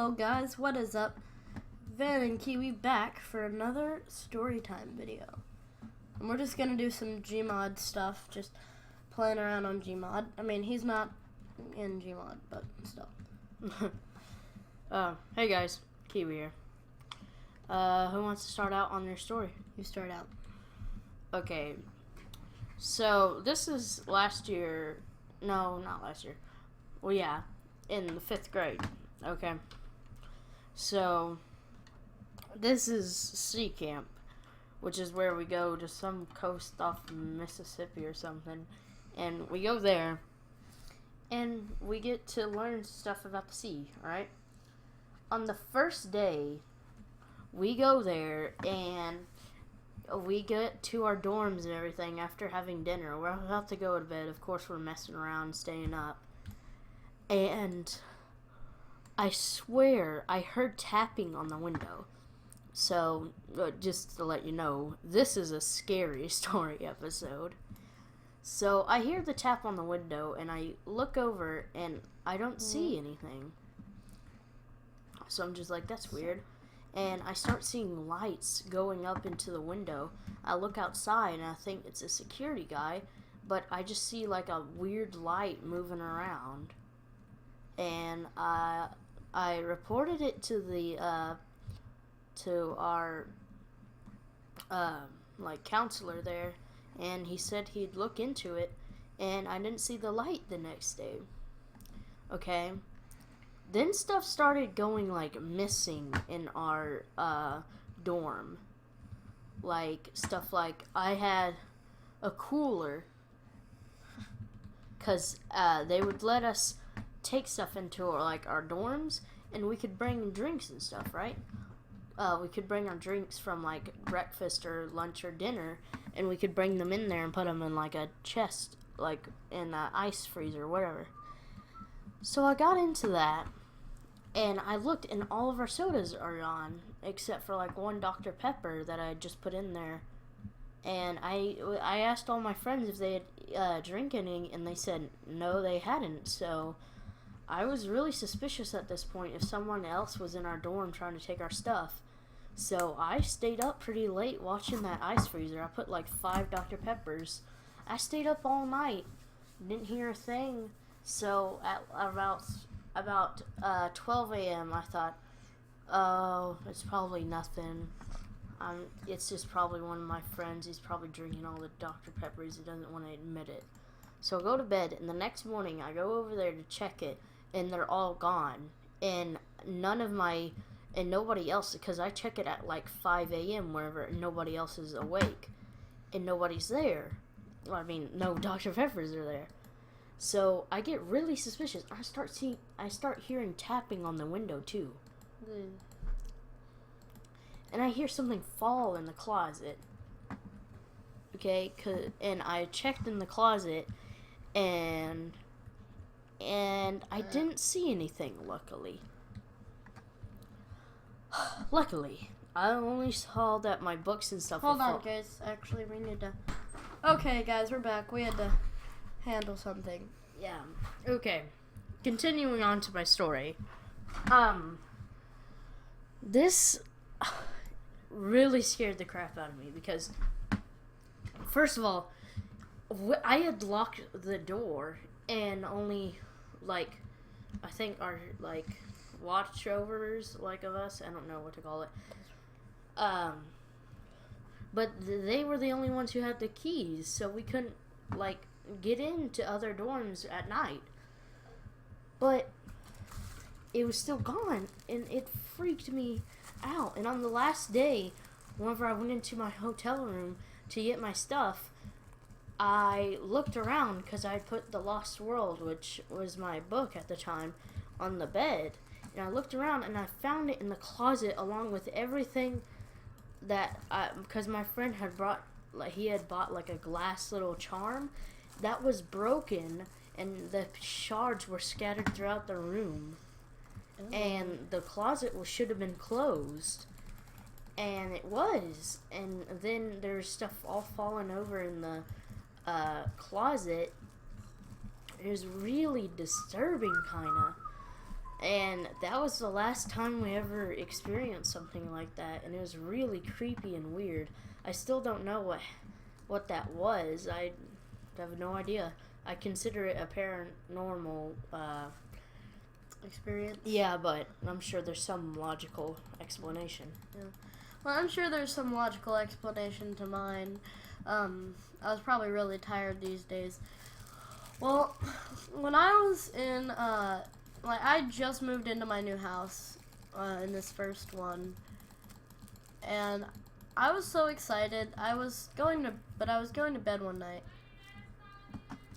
Yo guys, what is up? Van and Kiwi back for another Storytime video. And we're just gonna do some Gmod stuff, just playing around on Gmod. I mean, he's not in Gmod, but still. Hey guys, Kiwi here. Who wants to start out on your story? You start out. Okay, so this is last year. No, not last year. Well, yeah, in the 5th grade. Okay, so this is sea camp, which is where we go to some coast off Mississippi or something, and we go there and we get to learn stuff about the sea. Alright, on the first day we go there and we get to our dorms and everything after having dinner. We're about to go to bed. Of course, we're messing around, staying up, and I swear I heard tapping on the window. So, just to let you know, this is a scary story episode. So, I hear the tap on the window, and I look over, and I don't see anything. So, I'm just like, that's weird. And I start seeing lights going up into the window. I look outside, and I think it's a security guy, but I just see, like, a weird light moving around. And I reported it to the to our like counselor there, and he said he'd look into it, and I didn't see the light the next day. Okay, then stuff started going like missing in our dorm, like stuff like I had a cooler because they would let us take stuff into our dorms, and we could bring drinks and stuff, right? We could bring our drinks from like breakfast or lunch or dinner, and we could bring them in there and put them in like a chest, like in an ice freezer or whatever. So I got into that, and I looked, and all of our sodas are gone except for like one Dr. Pepper that I just put in there. And I asked all my friends if they had drank any, and they said no, they hadn't. So I was really suspicious at this point if someone else was in our dorm trying to take our stuff. So I stayed up pretty late watching that ice freezer. I put like 5 Dr. Peppers. I stayed up all night, didn't hear a thing. So at about 12 a.m. I thought, oh, it's probably nothing. It's just probably one of my friends. He's probably drinking all the Dr. Peppers. He doesn't want to admit it. So I go to bed, and the next morning I go over there to check it, and they're all gone. And nobody else, because I check it at like 5 a.m. wherever, and nobody else is awake. And nobody's there. I mean, no Dr. Peppers are there. So I get really suspicious. I start hearing tapping on the window too. And I hear something fall in the closet. Okay, and I checked in the closet, and I didn't see anything, luckily. Luckily, I only saw that my books and stuff Hold on, guys. Actually, we need to... Okay, guys, we're back. We had to handle something. Yeah. Okay. Continuing on to my story. This really scared the crap out of me because, first of all, I had locked the door, and only, like, I think our, like, watchovers, like, of us, I don't know what to call it, but they were the only ones who had the keys, so we couldn't, like, get into other dorms at night. But it was still gone, and it freaked me out. And on the last day, whenever I went into my hotel room to get my stuff, I looked around because I put The Lost World, which was my book at the time, on the bed. And I looked around, and I found it in the closet along with everything that because my friend had bought like a glass little charm that was broken, and the shards were scattered throughout the room. Oh. And the closet should have been closed, and it was. And then there's stuff all falling over in the closet. It was really disturbing, kind of. And that was the last time we ever experienced something like that, and it was really creepy and weird. I still don't know what that was. I have no idea. I consider it a paranormal experience. Yeah, but I'm sure there's some logical explanation. Yeah. Well, I'm sure there's some logical explanation to mine. I was probably really tired these days. Well, when I was in I just moved into my new house in this first one, and I was so excited. I was going to bed one night.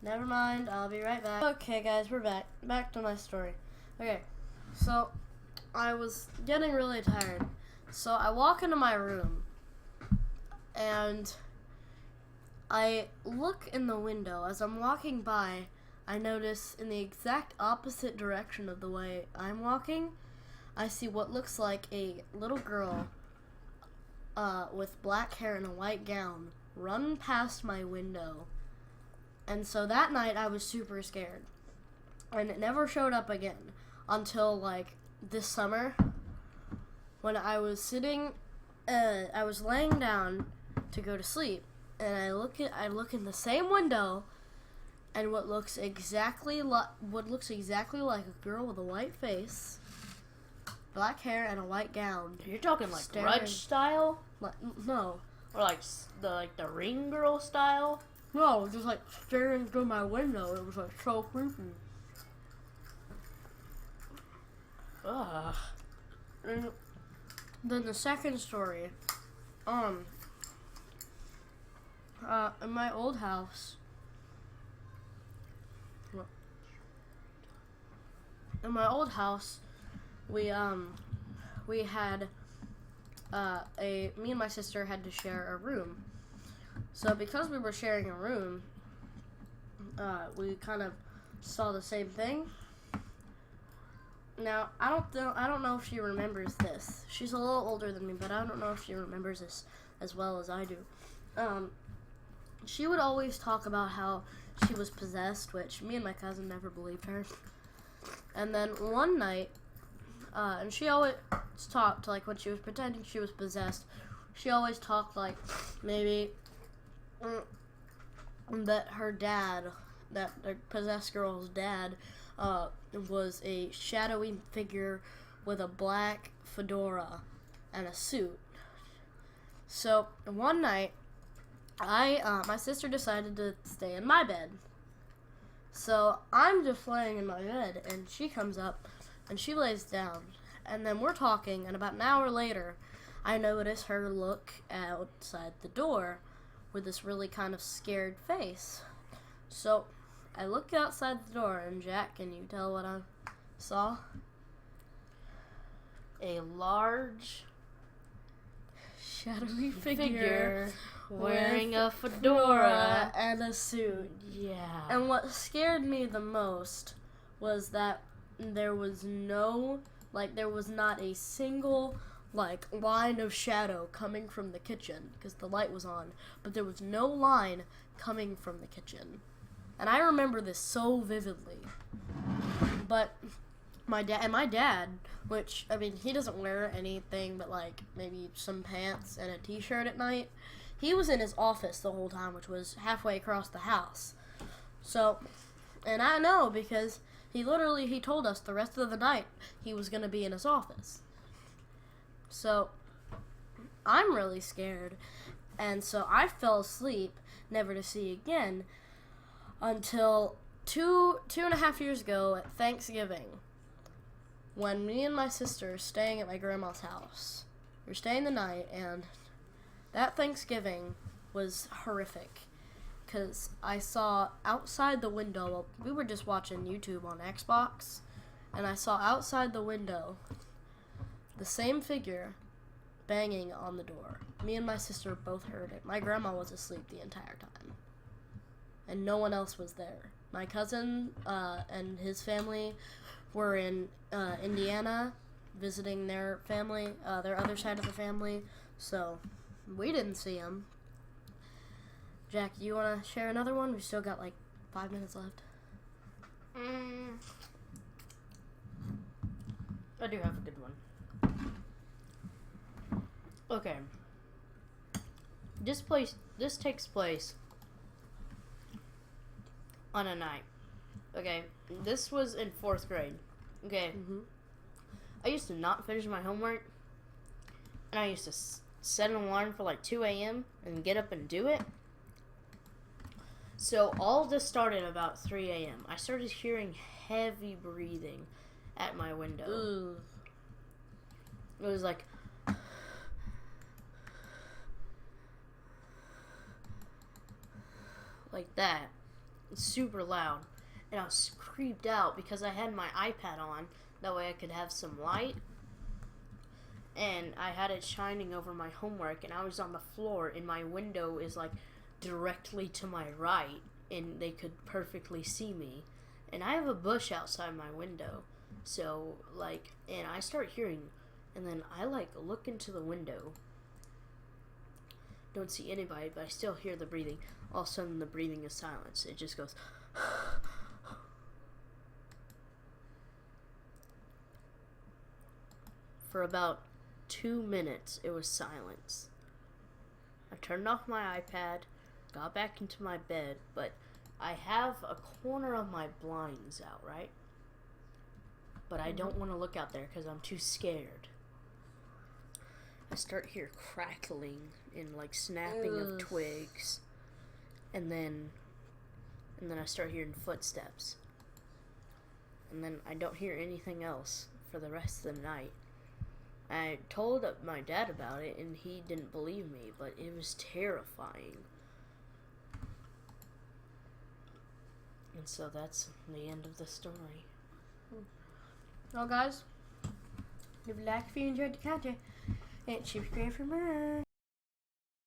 Never mind, I'll be right back. Okay, guys, we're back. Back to my story. Okay, so I was getting really tired, so I walk into my room, and I look in the window. As I'm walking by, I notice in the exact opposite direction of the way I'm walking, I see what looks like a little girl with black hair and a white gown run past my window. And so that night I was super scared. And it never showed up again until this summer when I was sitting, I was laying down to go to sleep. And I look in the same window, and what looks exactly like a girl with a white face, black hair, and a white gown. You're talking like Grudge style? No. Or the Ring Girl style? No, just staring through my window. It was so creepy. Ugh. And then the second story, in my old house, we had me and my sister had to share a room. So because we were sharing a room, we kind of saw the same thing. Now, I don't know if she remembers this. She's a little older than me, but I don't know if she remembers this as well as I do. She would always talk about how she was possessed, which me and my cousin never believed her. And then one night, and she always talked, when she was pretending she was possessed, she always talked maybe that her dad, that the possessed girl's dad, was a shadowy figure with a black fedora and a suit. So one night, my sister decided to stay in my bed. So I'm just laying in my bed, and she comes up, and she lays down, and then we're talking, and about an hour later, I notice her look outside the door with this really kind of scared face. So I look outside the door, and Jack, can you tell what I saw? A large, shadowy figure wearing a fedora and a suit. Yeah. And what scared me the most was that there was not a single line of shadow coming from the kitchen because the light was on, but there was no line coming from the kitchen. And I remember this so vividly. But my dad, which, he doesn't wear anything but maybe some pants and a t-shirt at night. He was in his office the whole time, which was halfway across the house. So, and I know because he told us the rest of the night he was going to be in his office. So, I'm really scared. And so I fell asleep, never to see again, until two and a half years ago at Thanksgiving, when me and my sister were staying at my grandma's house. We were staying the night, and that Thanksgiving was horrific, because I saw outside the window, we were just watching YouTube on Xbox, and I saw outside the window the same figure banging on the door. Me and my sister both heard it. My grandma was asleep the entire time, and no one else was there. My cousin and his family were in Indiana visiting their family, their other side of the family, so we didn't see him. Jack, you want to share another one? We still got 5 minutes left. I do have a good one. Okay. This takes place on a night. Okay. This was in 4th grade. Okay. Mm-hmm. I used to not finish my homework, and I used to set an alarm for like 2 a.m. and get up and do it. So all this started about 3 a.m. I started hearing heavy breathing at my window. Ugh. It was like that. It's super loud. And I was creeped out because I had my iPad on. That way I could have some light. And I had it shining over my homework, and I was on the floor, and my window is like directly to my right, and they could perfectly see me. And I have a bush outside my window. So, like, and I start hearing, and then I, like, look into the window. Don't see anybody, but I still hear the breathing. All of a sudden, the breathing is silence. It just goes. For about 2 minutes, it was silence. I turned off my iPad, got back into my bed, but I have a corner of my blinds out, right? But I don't want to look out there because I'm too scared. I start hear crackling and like snapping of twigs, and then I start hearing footsteps, and then I don't hear anything else for the rest of the night. I told my dad about it, and he didn't believe me, but it was terrifying. And so that's the end of the story. Well, guys, leave a like if you enjoyed the content, and subscribe for more.